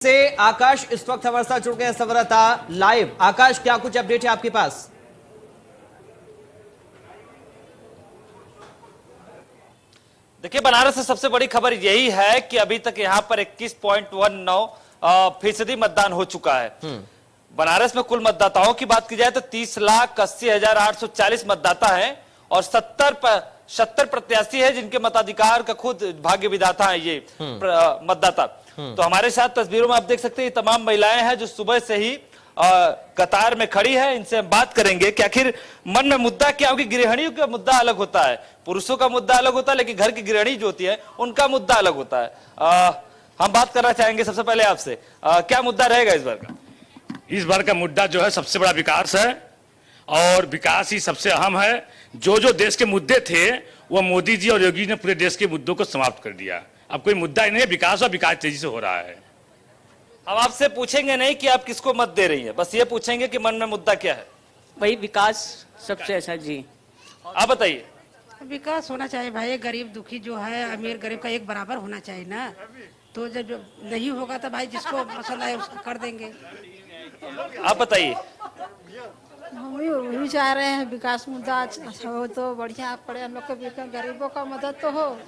से आकाश इस वक्त हमारे साथ जुड़ गए संवाददाता लाइव। आकाश, क्या कुछ अपडेट है आपके पास? देखिए, बनारस से सबसे बड़ी खबर यही है कि अभी तक यहां पर 21.19% मतदान हो चुका है। बनारस में कुल मतदाताओं की बात की जाए तो 30,80,840 मतदाता हैं और 70 प्रत्याशी है जिनके मताधिकार का खुद भाग्य विधाता है ये मतदाता। तो हमारे साथ तस्वीरों में आप देख सकते हैं ये तमाम महिलाएं हैं जो सुबह से ही कतार में खड़ी है। इनसे हम बात करेंगे कि आखिर मन में मुद्दा क्या, होगी गृहिणियों का मुद्दा अलग होता है, पुरुषों का मुद्दा अलग होता है, लेकिन घर की गृहिणी जो होती है उनका मुद्दा अलग होता है। हम बात करना चाहेंगे सबसे पहले आपसे, क्या मुद्दा रहेगा इस बार का? इस बार का मुद्दा जो है सबसे बड़ा विकास है और विकास ही सबसे अहम है। जो देश के मुद्दे थे वो मोदी जी और योगी जी ने पूरे देश के मुद्दों को समाप्त कर दिया। अब कोई मुद्दा ही नहीं है, विकास और विकास तेजी से हो रहा है। हम आपसे पूछेंगे नहीं कि आप किसको मत दे रही हैं, बस ये पूछेंगे कि मन में मुद्दा क्या है। वही विकास सबसे अच्छा जी। आप बताइए। विकास होना चाहिए भाई, गरीब दुखी जो है अमीर गरीब का एक बराबर होना चाहिए ना। तो जब नहीं होगा तो भाई जिसको पसंद आए उसको कर देंगे। आप बताइए। हम भी चाह रहे हैं विकास मुद्दा अच्छा हो तो बढ़िया पड़े, हम लोग को गरीबों का मदद तो हो।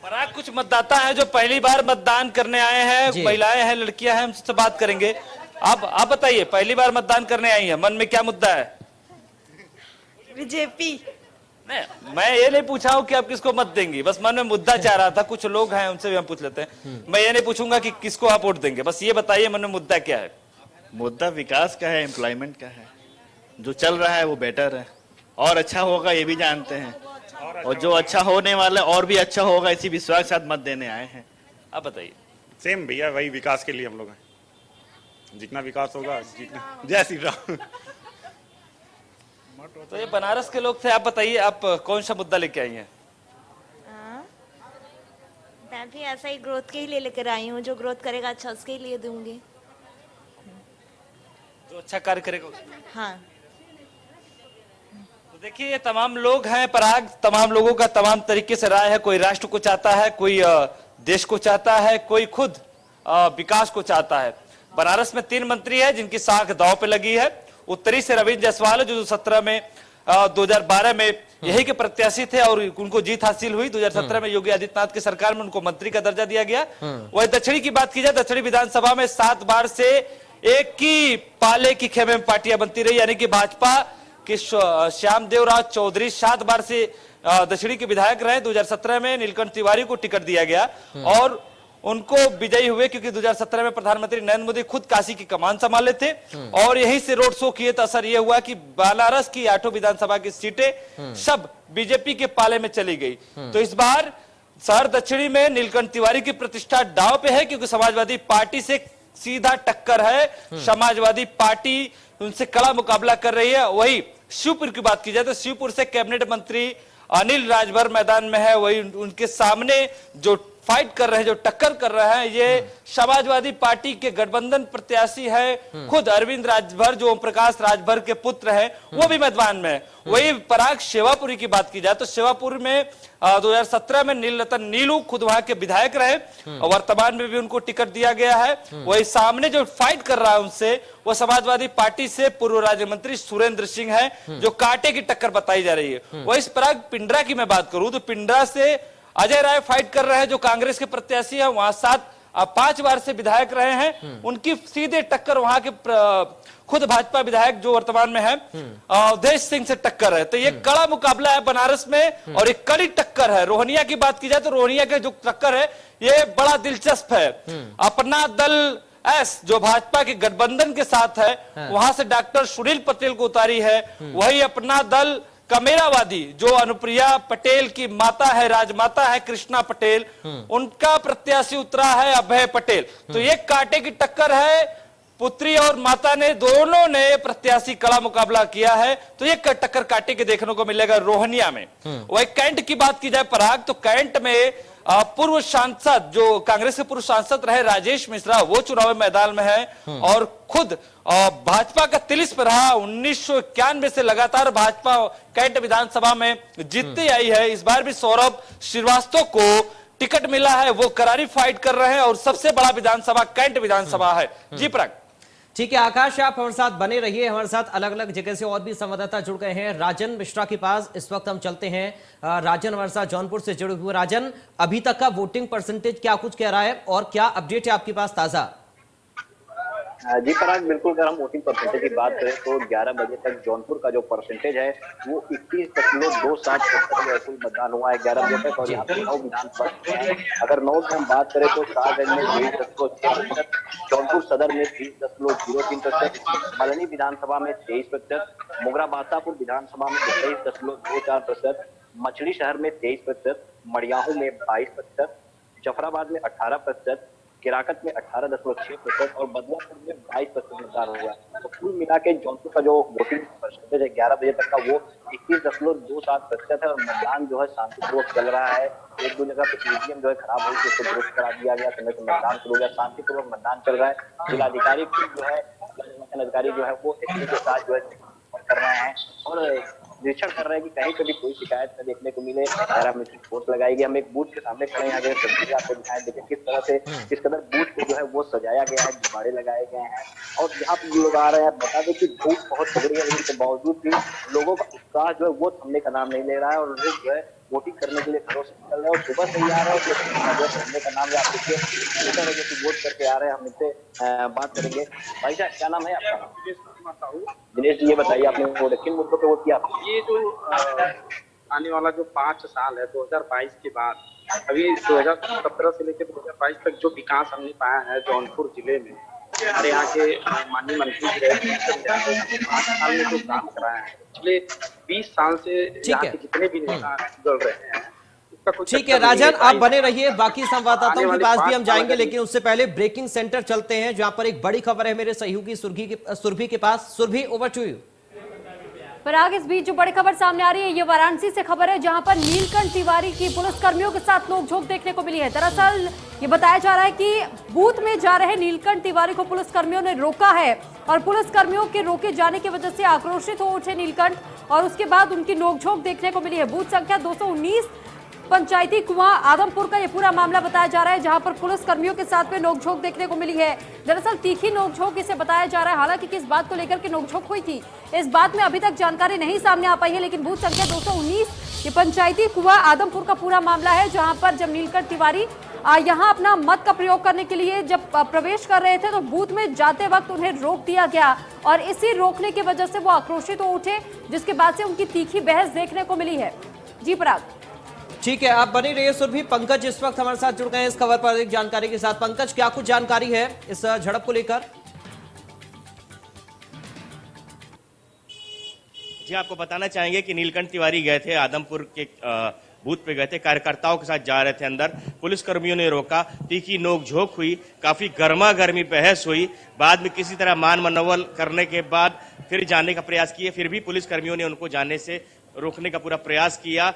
पराग, कुछ मतदाता हैं जो पहली बार मतदान करने आए हैं, महिलाएं हैं, लड़कियां हैं, हमसे बात करेंगे। आप बताइए, पहली बार मतदान करने आई हैं, मन में क्या मुद्दा है? बीजेपी। नहीं, मैं ये नहीं पूछा हूँ कि आप किसको मत देंगी, बस मन में मुद्दा चाह रहा था। कुछ लोग हैं उनसे भी हम पूछ लेते हैं। मैं ये नहीं पूछूंगा कि किसको आप वोट देंगे, बस ये बताइए मन में मुद्दा क्या है? मुद्दा विकास का है, एम्प्लॉयमेंट का है। जो चल रहा है वो बेटर है और अच्छा होगा ये भी जानते हैं, और जो अच्छा होने वाला और भी अच्छा होगा इसी विश्वास के साथ मत देने आए हैं। आप बताइए। सेम भैया, वही विकास के लिए हम लोग हैं। जितना विकास होगा जितना। जय श्री राम। तो ये बनारस के लोग थे। आप बताइए, आप कौन सा मुद्दा लेके आई हैं? मैं भी ऐसा ही ग्रोथ के ही लिए लेकर आई हूँ, जो ग्रोथ करेगा अच्छा उसके ही लिए दूंगी। जो अच्छा कार्य करेगा उसको। हाँ। तो देखिए, ये तमाम लोग हैं पराग, तमाम लोगों का तमाम तरीके से राय है। कोई राष्ट्र को चाहता है, कोई देश को चाहता है, कोई खुद विकास को चाहता है। बनारस में 3 मंत्री है जिनकी साख दांव पे लगी है। उत्तरी से रविंद्र जायसवाल जो 2012 में यही के प्रत्याशी थे और उनको जीत हासिल हुई। 2017 में योगी आदित्यनाथ की सरकार में उनको मंत्री का दर्जा दिया गया। वही दक्षिणी की बात की जाए, दक्षिणी विधानसभा में 7 बार से एक ही पाले की खेमे में पार्टियां बनती रही, यानी कि भाजपा के श्याम देवराज चौधरी 7 बार से दक्षिणी के विधायक रहे। 2017 में नीलकंठ तिवारी को टिकट दिया गया और उनको विजयी हुए, क्योंकि 2017 में प्रधानमंत्री नरेंद्र मोदी खुद काशी की कमान संभाले थे और यहीं से रोड शो किए। तो असर यह हुआ कि बनारस की 8 विधानसभा की सीटें सब बीजेपी के पाले में चली गई। तो इस बार शहर दक्षिणी में नीलकंठ तिवारी की प्रतिष्ठा दांव पे है, क्योंकि समाजवादी पार्टी से सीधा टक्कर है। समाजवादी पार्टी उनसे कड़ा मुकाबला कर रही है। वही शिवपुर की बात की जाए तो शिवपुर से कैबिनेट मंत्री अनिल राजभर मैदान में है। वही उनके सामने जो फाइट कर रहे हैं, जो टक्कर कर रहे हैं, ये समाजवादी पार्टी के गठबंधन प्रत्याशी है खुद अरविंद राजभर, जो ओम प्रकाश राजभर के पुत्र हैं, वो भी मैदान में है। वही पराग, सेवापुरी की बात की जाए तो सेवापुर में 2017 में नीलरतन नीलू खुद वहां के विधायक रहे और वर्तमान में भी उनको टिकट दिया गया है। वही सामने जो फाइट कर रहा है उनसे वो समाजवादी पार्टी से पूर्व राज्य मंत्री सुरेंद्र सिंह है, जो कांटे की टक्कर बताई जा रही है। वही पराग, पिंडरा की मैं बात करूं तो पिंडरा से अजय राय फाइट कर रहे हैं, जो कांग्रेस के प्रत्याशी हैं। वहां 5 बार से विधायक रहे हैं, उनकी सीधे टक्कर वहां के खुद भाजपा विधायक जो वर्तमान में है अवधेश सिंह से टक्कर है। तो ये कड़ा मुकाबला है बनारस में और एक कड़ी टक्कर है। रोहनिया की बात की जाए तो रोहनिया के जो टक्कर है ये बड़ा दिलचस्प है। अपना दल एस जो भाजपा के गठबंधन के साथ है, वहां से डॉक्टर सुनील पटेल को उतारी है। वही अपना दल कमेरावादी जो अनुप्रिया पटेल की माता है, राजमाता है कृष्णा पटेल, उनका प्रत्याशी उतरा है अभय पटेल। तो ये कांटे की टक्कर है। पुत्री और माता ने दोनों ने प्रत्याशी कड़ा मुकाबला किया है। तो ये टक्कर कांटे के देखने को मिलेगा रोहनिया में। वही कैंट की बात की जाए पराग, तो कैंट में पूर्व सांसद जो कांग्रेस के पूर्व सांसद रहे राजेश मिश्रा, वो चुनाव मैदान में है और खुद भाजपा का तिलिस्म रहा। 1991 से लगातार भाजपा कैंट विधानसभा में जीतती आई है। इस बार भी सौरभ श्रीवास्तव को टिकट मिला है वो करारी फाइट कर रहे हैं और सबसे बड़ा विधानसभा कैंट विधानसभा है। जी पराग। ठीक है आकाश, आप हमारे साथ बने रहिए। हमारे साथ अलग अलग जगह से और भी संवाददाता जुड़ गए हैं। राजन मिश्रा के पास इस वक्त हम चलते हैं। राजन हमारे साथ जौनपुर से जुड़े हुए। राजन, अभी तक का वोटिंग परसेंटेज क्या कुछ कह रहा है और क्या अपडेट है आपके पास ताजा? जी पराग, बिल्कुल अगर हम वोटिंग परसेंटेज की बात करें तो 11 बजे तक जौनपुर का जो परसेंटेज है वो 21.27% कुल मतदान हुआ है 11 बजे तक। और यहाँ पे 9 विधानसभा है। अगर 9 की हम बात करें तो शाहगंज में 23.6%, जौनपुर सदर में 30.03%, मलनी विधानसभा में 23%, मोगरा बासापुर विधानसभा में 23.24%, मछली शहर में 23%, मड़ियाहू में 22%, जफराबाद में 18%, किराकत में 18.6% और बदलापुर में 22% मतदान हुआ। तो कुल मिला के जौनपुर का जो वोटिंग परसेंटेज है 11 बजे तक का वो 21.27% है और मतदान जो है शांतिपूर्वक चल रहा है। एक दो जगह पे ईवीएम जो है खराब हुई थी, उसको दुरुस्त करा दिया गया, समय से मतदान शुरू हो गया, शांतिपूर्वक मतदान चल रहा है। जिलाधिकारी जो है अधिकारी जो है वो एसपी के साथ जो है कर रहे हैं और निरीक्षण कर रहे हैं कि कहीं पे भी कोई शिकायत न देखने को मिले। पैरामीट्रिक फोर्स लगाई गई। हम एक बूथ के सामने खड़े हैं, आगे तस्वीर आपको दिखाएं, देखिए किस तरह से किस कदर बूथ को जो है वो सजाया गया है, गुब्बारे लगाए गए हैं और यहाँ पे लोग आ रहे हैं। बता दें कि धूप बहुत तगड़ी है, लेकिन बावजूद भी लोगों का उत्साह जो है वो थमने का नाम नहीं ले रहा है और लोग जो है वोटिंग करने के लिए घरों से निकल रहे हैं और सुबह से ही आ रहे हैं। थमने का नाम आप देखिए, किस तरह से वोट करके आ रहे हैं। हम इनसे बात करेंगे। भाई साहब, क्या नाम है आपका? दिनेश जी, ये बताइए आपने वोट किन मुद्दों पे वोट किया? ये जो आने वाला जो 5 साल है 2022 के बाद, अभी 2017 से लेकर 2022 तक जो विकास हमने पाया है जौनपुर जिले में, हमारे यहाँ के माननीय मंत्री जी रहे 5 साल में जो काम कराया है, पिछले 20 साल से यहाँ के जितने भी नेता जुड़ रहे हैं। ठीक है राजन, आप बने रहिए। बाकी संवाददाताओं के पास भी हम जाएंगे, लेकिन उससे पहले ब्रेकिंग सेंटर चलते हैं जहां पर एक बड़ी खबर है मेरे सहयोगी सुरभि के पास। Surabhi, over to you. Parag, इस बीच जो बड़ी खबर सामने आ रही है ये वाराणसी से खबर है, जहां पर नीलकंठ तिवारी की पुलिसकर्मियों के साथ नोकझोंक देखने को मिली है। दरअसल ये बताया जा रहा है कि बूथ में जा रहे नीलकंठ तिवारी को पुलिसकर्मियों ने रोका है और पुलिसकर्मियों के रोके जाने की वजह से आक्रोशित हो उठे नीलकंठ और उसके बाद उनकी नोकझोंक देखने को मिली है। बूथ संख्या 219 पंचायती कुआं आदमपुर का ये पूरा मामला बताया जा रहा है, जहां पर पुलिस कर्मियों के साथ में नोकझोंक देखने को मिली है। दरअसल तीखी नोकझोंक इसे बताया जा रहा है। हालांकि किस बात को लेकर के नोकझोंक हुई थी इस बात में अभी तक जानकारी नहीं सामने आ पाई है, लेकिन बूथ संख्या 219 ये पंचायती कुआं आदमपुर का पूरा मामला है, जहां पर जब नीलकंठ तिवारी यहां अपना मत का प्रयोग करने के लिए जब प्रवेश कर रहे थे तो बूथ में जाते वक्त उन्हें रोक दिया गया और इसी रोकने की वजह से वो आक्रोशित हो उठे, जिसके बाद से उनकी तीखी बहस देखने को मिली है। जी पराग। ठीक है, आप बनी रहिए सुरभि। पंकज इस वक्त हमारे साथ जुड़ गए हैं इस खबर पर एक जानकारी के साथ। पंकज, क्या कुछ जानकारी है इस झड़प को लेकर? जी, आपको बताना चाहेंगे कि नीलकंठ तिवारी गए थे आदमपुर के बूथ पे गए थे, कार्यकर्ताओं के साथ जा रहे थे अंदर, पुलिस कर्मियों ने रोका, तीखी नोकझोंक हुई, काफी गर्मा गर्मी बहस हुई, बाद में किसी तरह मान मनोवल करने के बाद फिर जाने का प्रयास किए, फिर भी पुलिस कर्मियों ने उनको जाने से रोकने का पूरा प्रयास किया।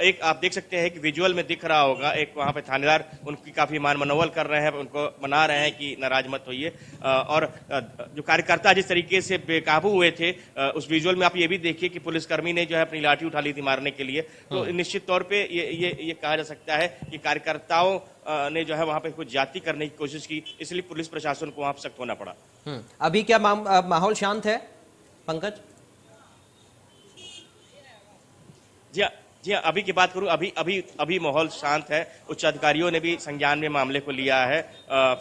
एक आप देख सकते हैं कि विजुअल में दिख रहा होगा, एक वहां पे थानेदार उनकी काफी मान मनोवल कर रहे हैं, उनको मना रहे हैं कि नाराज मत होइए। और जो कार्यकर्ता जिस तरीके से बेकाबू हुए थे, उस विजुअल में आप ये भी देखिए कि पुलिसकर्मी ने जो है अपनी लाठी उठा ली थी मारने के लिए। तो निश्चित तौर पे ये कहा जा सकता है कि कार्यकर्ताओं ने जो है वहां पे कुछ ज्यादती करने की कोशिश की, इसलिए पुलिस प्रशासन को वहां सख्त होना पड़ा। अभी क्या माहौल शांत है पंकज? जी हाँ, अभी की बात करूं, अभी माहौल शांत है। उच्च अधिकारियों ने भी संज्ञान में मामले को लिया है।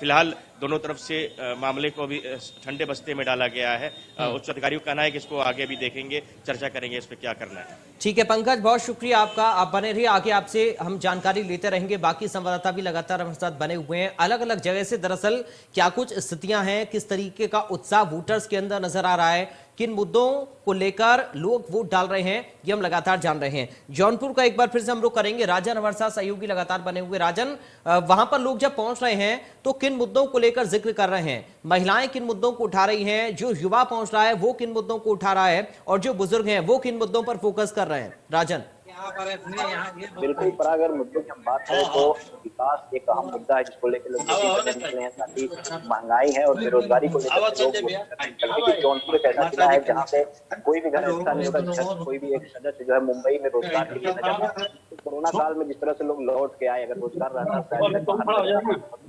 फिलहाल दोनों तरफ से मामले को भी ठंडे बस्ते में डाला गया है। उच्च अधिकारियों का कहना है कि इसको आगे भी देखेंगे, चर्चा करेंगे इस पर क्या करना है। ठीक है पंकज, बहुत शुक्रिया आपका। आप बने रहिए, आगे आपसे हम जानकारी लेते रहेंगे। बाकी संवाददाता भी लगातार हमारे साथ बने हुए हैं अलग अलग जगह से। दरअसल क्या कुछ स्थितियां हैं, किस तरीके का उत्साह वोटर्स के अंदर नजर आ रहा है, किन मुद्दों को लेकर लोग वोट डाल रहे हैं, ये हम लगातार जान रहे हैं। जौनपुर का एक बार फिर से हम रुख करेंगे। राजन हमारे साथ सहयोगी लगातार बने हुए। राजन, वहां पर लोग जब पहुंच रहे हैं तो किन मुद्दों को लेकर जिक्र कर रहे हैं? महिलाएं किन मुद्दों को उठा रही हैं? जो युवा पहुंच रहा है वो किन मुद्दों को उठा रहा है? और जो बुजुर्ग हैं वो किन मुद्दों पर फोकस कर रहे हैं? राजन। बिल्कुल पर अगर मुद्दे की हम बात करें तो विकास एक अहम मुद्दा है जिसको लेकर लोग निकले हैं। साथ ही महंगाई है और बेरोजगारी को लेकर जौनपुर एक ऐसा जिला है जहाँ पे कोई भी घर ऐसा नहीं होगा कोई भी एक सदस्य जो है मुंबई में रोजगार के लिए न जाए। तो कोरोना काल में जिस तरह से लोग लौट के आए, अगर रोजगार रहता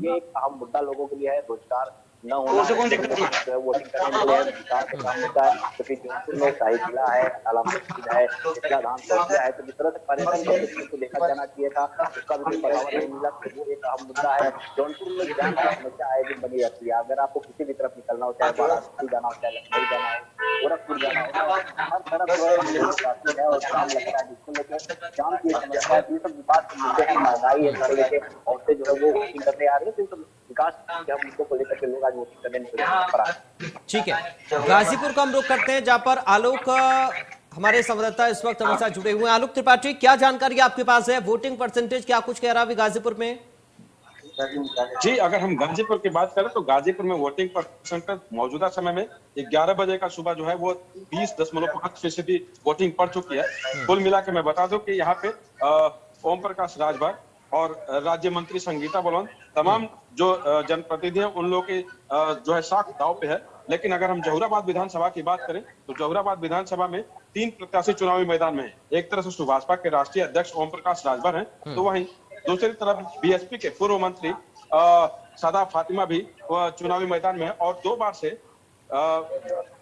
ये एक अहम मुद्दा लोगों के लिए है। रोजगार न होना वोटिंग करने के लिए विकास का काम होता है। क्योंकि जौनपुर में शाही किला है, ताला मस्जिद है, इतना धाम चौकिया है, तो जिस तरह से पर्यटन को देखा जाना चाहिए था उसका भी बढ़ावा नहीं मिला। तो वो एक अहम मुद्दा है। जौनपुर में जाम की समस्या आए दिन बनी रहती है। अगर आपको किसी भी तरफ निकलना हो, चाहे वाराणसी जाना हो, चाहे लखनऊ जाना हो, गोरखपुर जाना हो, हर तरफ है और जाम लगता है। जिसको लेकर जाम की समस्या ये सब विकास के मुद्दे हैं। महंगाई है, घर लेके औरतें जो है वो वोटिंग करने आ रही है। तो विकास के मुद्दों को लेकर के लोग आज वोटिंग करने निकले। ठीक है, गाजीपुर का हम रुख करते हैं जहां पर आलोक हमारे संवाददाता इस वक्त हमारे साथ जुड़े हुए हैं। आलोक त्रिपाठी, क्या जानकारी आपके पास है? वोटिंग परसेंटेज क्या कुछ कह रहा है गाजीपुर में? जी, अगर हम गाजीपुर की बात करें तो गाजीपुर में वोटिंग परसेंटेज मौजूदा समय में 11 बजे का सुबह जो है वो 20.5% वोटिंग पड़ चुकी है। कुल मिला के मैं बता दूं कि यहाँ पे ओम प्रकाश राजभर और राज्य मंत्री संगीता बलवंत तमाम जो जनप्रतिनिधि हैं उन लोगों के जो है साख दाव पे है। लेकिन अगर हम जहुराबाद विधानसभा की बात करें तो जहुराबाद विधानसभा में 3 प्रत्याशी चुनावी मैदान में है। एक तरफ से सुभाषपा के राष्ट्रीय अध्यक्ष ओम प्रकाश राजभर हैं, तो वहीं दूसरी तरफ बीएसपी के पूर्व मंत्री सादा फातिमा भी चुनावी मैदान में है और 2 बार से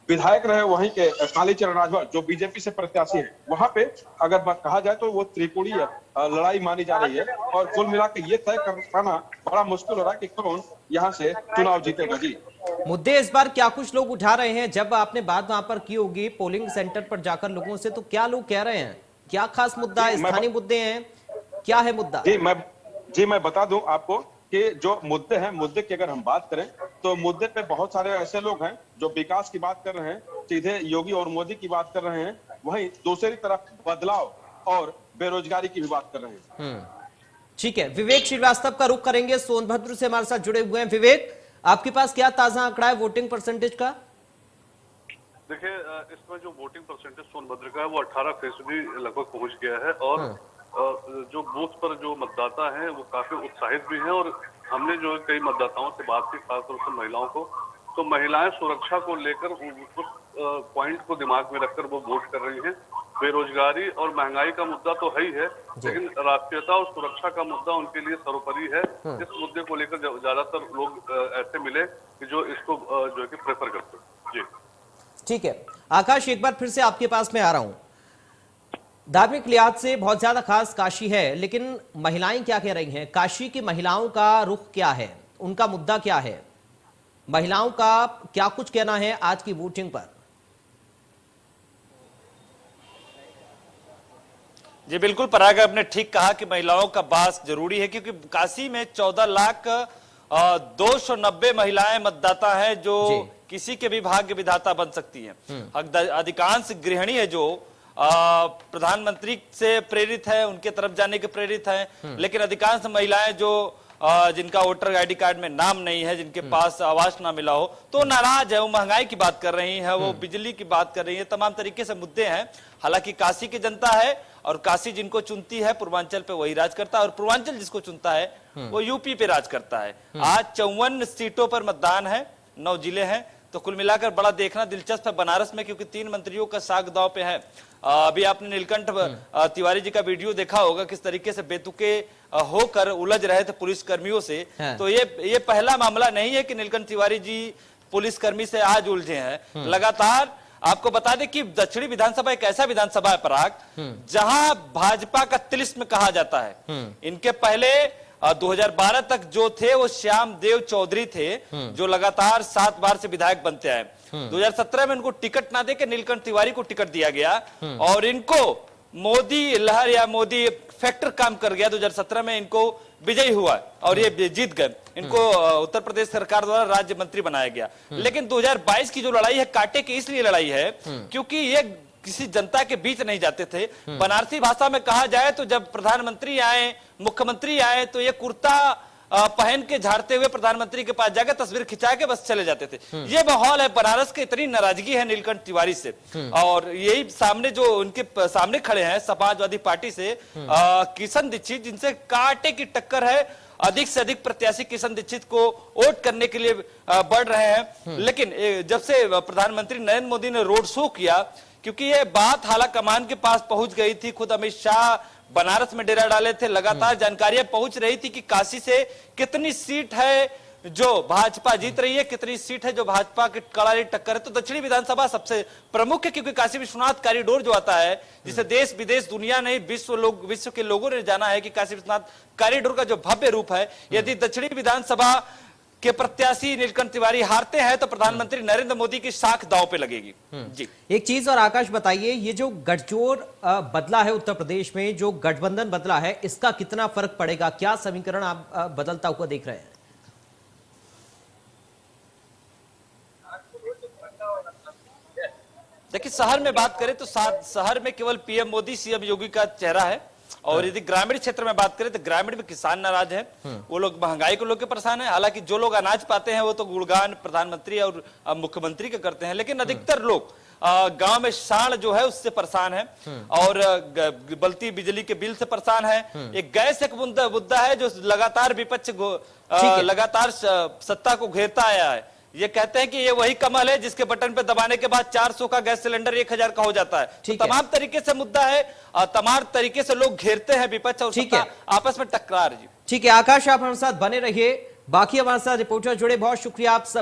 विधायक रहे वहीं के कालीचरण राजभर जो बीजेपी से प्रत्याशी है। वहां पे अगर कहा जाए तो वो त्रिकोणीय लड़ाई मानी जा रही है और कुल मिला के ये तय कर पाना बड़ा मुश्किल हो रहा है कि कौन यहाँ से चुनाव जीतेगा। जी, मुद्दे इस बार क्या कुछ लोग उठा रहे हैं? जब आपने बात वहां पर की होगी पोलिंग सेंटर पर जाकर लोगों से, तो क्या लोग कह रहे हैं? क्या खास मुद्दा है? स्थानीय मुद्दे हैं? क्या है मुद्दा? जी मैं बता दूं आपको कि जो मुद्दे हैं, मुद्दे की अगर हम बात करें तो मुद्दे पे बहुत सारे ऐसे लोग हैं जो विकास की बात कर रहे हैं, सीधे योगी और मोदी की बात कर रहे हैं, वहीं दूसरी तरफ बदलाव और बेरोजगारी की भी बात कर रहे हैं। ठीक है, विवेक श्रीवास्तव का रुख करेंगे, सोनभद्र से हमारे साथ जुड़े हुए हैं। विवेक, आपके पास क्या ताजा आंकड़ा है वोटिंग परसेंटेज का? देखिए, इसमें जो वोटिंग परसेंटेज सोनभद्र का है वो 18% लगभग पहुंच गया है और जो बूथ पर जो मतदाता हैं वो काफी उत्साहित भी हैं। और हमने जो कई मतदाताओं से बात की, खासतौर से महिलाओं को, तो महिलाएं सुरक्षा को लेकर उस पॉइंट को दिमाग में रखकर वो वोट कर रही हैं। बेरोजगारी और महंगाई का मुद्दा तो है ही है, लेकिन राष्ट्रीयता और सुरक्षा का मुद्दा उनके लिए सर्वोपरि है। इस मुद्दे को लेकर ज्यादातर लोग ऐसे मिले कि जो इसको जो है कि प्रेफर करते हैं। जी ठीक है, आकाश एक बार फिर से आपके पास में आ रहा हूं। धार्मिक लिहाज से बहुत ज्यादा खास काशी है, लेकिन महिलाएं क्या कह रही हैं? काशी की महिलाओं का रुख क्या है? उनका मुद्दा क्या है? महिलाओं का क्या कुछ कहना है आज की वोटिंग पर? जी बिल्कुल, पराग आपने ठीक कहा कि महिलाओं का बास जरूरी है, क्योंकि काशी में 14,290 महिलाएं मतदाता हैं जो किसी के भी भाग्य विधाता बन सकती हैं। अधिकांश गृहिणी है जो प्रधानमंत्री से प्रेरित है, उनके तरफ जाने के प्रेरित है, लेकिन अधिकांश महिलाएं जो जिनका वोटर आईडी कार्ड में नाम नहीं है, जिनके पास आवास ना मिला हो, तो नाराज है। वो महंगाई की बात कर रही है, वो बिजली की बात कर रही है, तमाम तरीके से मुद्दे हैं। हालांकि काशी की जनता है और काशी जिनको चुनती है पूर्वांचल पे वही राज करता है और पूर्वांचल जिसको चुनता है वो यूपी पे राज करता है। आज 54 सीटों पर मतदान है, 9 जिले हैं, तो कुल मिलाकर बड़ा देखना दिलचस्प है बनारस में, क्योंकि 3 मंत्रियों का साग दाव पे है। अभी आपने नीलकंठ तिवारी जी का वीडियो देखा होगा, किस तरीके से बेतुके होकर उलझ रहे थे पुलिस कर्मियों से। तो ये पहला मामला नहीं है कि नीलकंठ तिवारी जी पुलिसकर्मी से आज उलझे हैं। लगातार आपको बता दें कि दक्षिणी विधानसभा एक ऐसा विधानसभा है पराग, जहां भाजपा का तिलिस्म कहा जाता है। इनके पहले 2012 तक जो थे वो श्याम देव चौधरी थे, जो लगातार 7 बार से विधायक बनते आए। 2017 में इनको टिकट ना देके नीलकंठ तिवारी को टिकट दिया गया और इनको मोदी लहर या मोदी फैक्टर काम कर गया। 2017 में इनको विजयी हुआ और ये जीत गए। इनको उत्तर प्रदेश सरकार द्वारा राज्य मंत्री बनाया गया। लेकिन 2022 की जो लड़ाई है, कांटे की इसलिए लड़ाई है क्योंकि ये किसी जनता के बीच नहीं जाते थे। बनारसी भाषा में कहा जाए तो जब प्रधानमंत्री आए, मुख्यमंत्री आए, तो ये कुर्ता पहन के झाड़ते हुए प्रधानमंत्री के पास जाकर तस्वीर खिंचा के बस चले जाते थे। ये माहौल है बनारस के, इतनी नाराजगी है नीलकंठ तिवारी से। और यही सामने जो उनके सामने खड़े हैं समाजवादी पार्टी से किशन दीक्षित, जिनसे कांटे की टक्कर है। अधिक से अधिक प्रत्याशी किशन दीक्षित को वोट करने के लिए बढ़ रहे हैं। लेकिन जब से प्रधानमंत्री नरेंद्र मोदी ने रोड शो किया, क्योंकि ये बात हाला कमान के पास पहुंच गई थी, खुद अमित शाह बनारस में डेरा डाले थे, लगातार जानकारियां पहुंच रही थी कि काशी से कितनी सीट है जो भाजपा जीत रही है, कितनी सीट है जो भाजपा की करारी टक्कर है। तो दक्षिणी विधानसभा सबसे प्रमुख है, क्योंकि काशी विश्वनाथ कॉरिडोर जो आता है, जिसे देश विदेश दुनिया नहीं विश्व के लोगों ने जाना है कि काशी विश्वनाथ कॉरिडोर का जो भव्य रूप है, यदि दक्षिणी विधानसभा के प्रत्याशी नीलकंठ तिवारी हारते हैं तो प्रधानमंत्री नरेंद्र मोदी की साख दांव पे लगेगी। जी एक चीज और आकाश बताइए, ये जो गठजोड़ बदला है उत्तर प्रदेश में, जो गठबंधन बदला है, इसका कितना फर्क पड़ेगा? क्या समीकरण आप बदलता हुआ देख रहे हैं? देखिए, शहर में बात करें तो शहर में केवल पीएम मोदी, सीएम योगी का चेहरा है। और यदि ग्रामीण क्षेत्र में बात करें तो ग्रामीण में किसान नाराज है, वो लोग महंगाई को लेकर परेशान है। हालांकि जो लोग अनाज पाते हैं वो तो गुणगान प्रधानमंत्री और मुख्यमंत्री का करते हैं, लेकिन अधिकतर लोग गांव में साढ़ जो है उससे परेशान है और बलती बिजली के बिल से परेशान है। एक गैस एक मुद्दा है जो लगातार विपक्ष लगातार सत्ता को घेरता आया है। ये कहते हैं कि ये वही कमल है जिसके बटन पे दबाने के बाद 400 का गैस सिलेंडर 1000 का हो जाता है। तो तमाम तरीके से मुद्दा है, तमाम तरीके से लोग घेरते हैं विपक्ष और सत्ता आपस में टकरार। जी ठीक है आकाश, आप हमारे साथ बने रहिए। बाकी हमारे साथ रिपोर्टर जुड़े, बहुत शुक्रिया आप सभी।